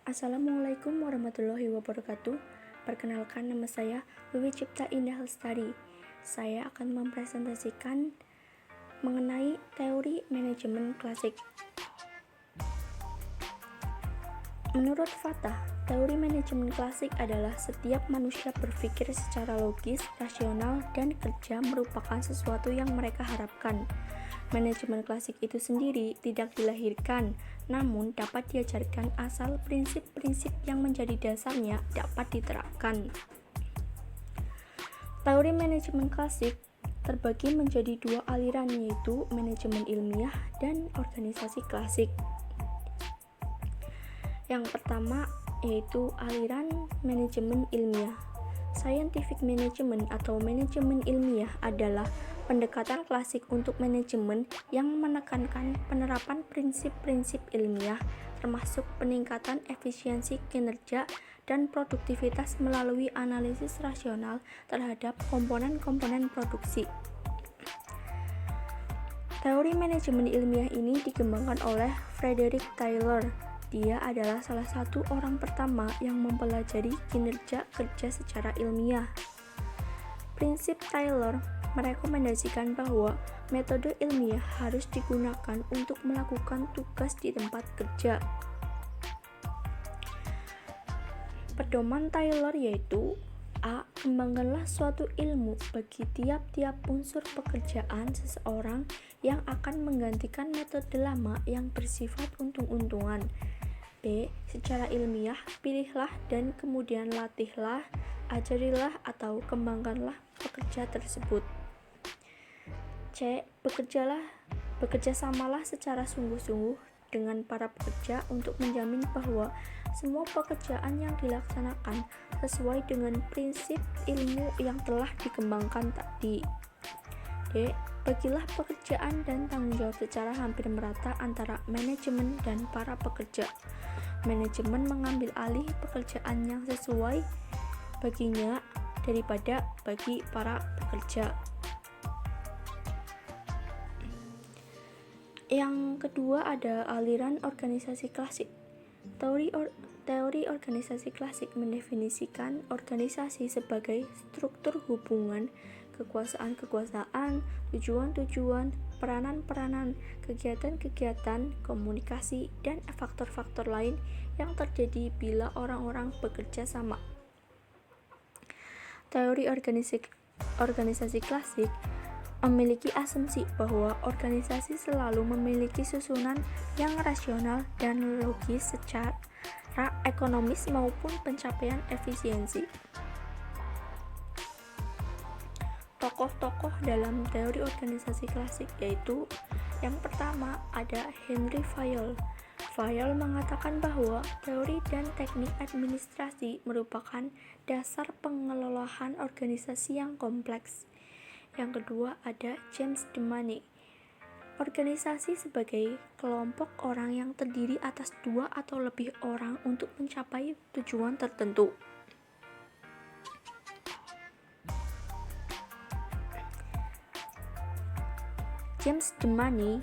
Assalamualaikum warahmatullahi wabarakatuh. Perkenalkan, nama saya Wiwi Cipta Indah Lestari. Saya akan mempresentasikan mengenai teori manajemen klasik. Menurut Fatah, teori manajemen klasik adalah setiap manusia berpikir secara logis, rasional, dan kerja merupakan sesuatu yang mereka harapkan. Manajemen klasik itu sendiri tidak dilahirkan, namun dapat diajarkan asal prinsip-prinsip yang menjadi dasarnya dapat diterapkan. Teori manajemen klasik terbagi menjadi dua aliran, yaitu manajemen ilmiah dan organisasi klasik. Yang pertama yaitu aliran manajemen ilmiah. Scientific management atau manajemen ilmiah adalah pendekatan klasik untuk manajemen yang menekankan penerapan prinsip-prinsip ilmiah, termasuk peningkatan efisiensi kinerja dan produktivitas melalui analisis rasional terhadap komponen-komponen produksi. Teori manajemen ilmiah ini dikembangkan oleh Frederick Taylor. Dia adalah salah satu orang pertama yang mempelajari kinerja kerja secara ilmiah. Prinsip Taylor merekomendasikan bahwa metode ilmiah harus digunakan untuk melakukan tugas di tempat kerja. Pedoman Taylor yaitu: A. Kembangkanlah suatu ilmu bagi tiap-tiap unsur pekerjaan seseorang yang akan menggantikan metode lama yang bersifat untung-untungan. B. Secara ilmiah, pilihlah dan kemudian latihlah, ajarilah atau kembangkanlah pekerja tersebut. C. Bekerjasamalah secara sungguh-sungguh dengan para pekerja untuk menjamin bahwa semua pekerjaan yang dilaksanakan sesuai dengan prinsip ilmu yang telah dikembangkan tadi. D. Bagilah pekerjaan dan tanggung jawab secara hampir merata antara manajemen dan para pekerja. Manajemen mengambil alih pekerjaan yang sesuai baginya daripada bagi para pekerja. Yang kedua ada aliran organisasi klasik. Teori organisasi klasik mendefinisikan organisasi sebagai struktur hubungan, kekuasaan-kekuasaan, tujuan-tujuan, peranan-peranan, kegiatan-kegiatan, komunikasi, dan faktor-faktor lain yang terjadi bila orang-orang bekerja sama. Teori organisasi klasik memiliki asumsi bahwa organisasi selalu memiliki susunan yang rasional dan logis secara ekonomis maupun pencapaian efisiensi. Tokoh-tokoh dalam teori organisasi klasik yaitu: yang pertama ada Henry Fayol. Fayol mengatakan bahwa teori dan teknik administrasi merupakan dasar pengelolaan organisasi yang kompleks. Yang kedua ada James Demany. Organisasi sebagai kelompok orang yang terdiri atas dua atau lebih orang untuk mencapai tujuan tertentu. James Demany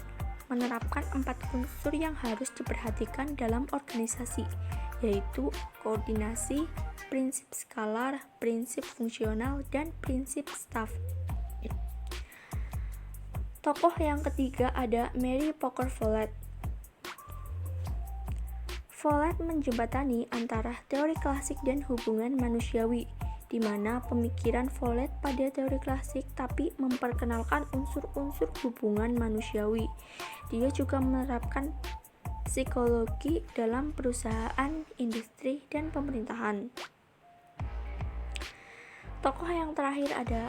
menerapkan 4 unsur yang harus diperhatikan dalam organisasi, yaitu koordinasi, prinsip skalar, prinsip fungsional, dan prinsip staff. Tokoh yang ketiga ada Mary Poker Follett. Follett menjembatani antara teori klasik dan hubungan manusiawi, di mana pemikiran Follett pada teori klasik tapi memperkenalkan unsur-unsur hubungan manusiawi. Dia juga menerapkan psikologi dalam perusahaan, industri, dan pemerintahan. Tokoh yang terakhir ada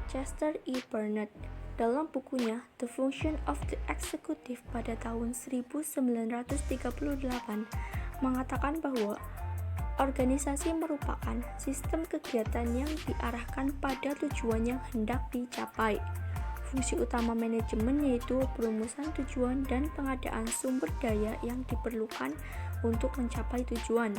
Chester E. Burnett. Dalam bukunya The Function of the Executive pada tahun 1938 mengatakan bahwa organisasi merupakan sistem kegiatan yang diarahkan pada tujuan yang hendak dicapai. Fungsi utama manajemen yaitu perumusan tujuan dan pengadaan sumber daya yang diperlukan untuk mencapai tujuan.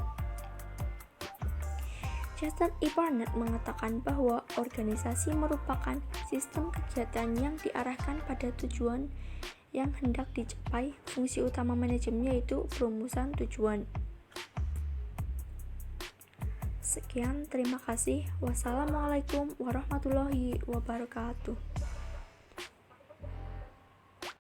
Chester E. Burnett mengatakan bahwa organisasi merupakan sistem kegiatan yang diarahkan pada tujuan yang hendak dicapai. Fungsi utama manajemen yaitu perumusan tujuan. Sekian, terima kasih. Wassalamualaikum warahmatullahi wabarakatuh.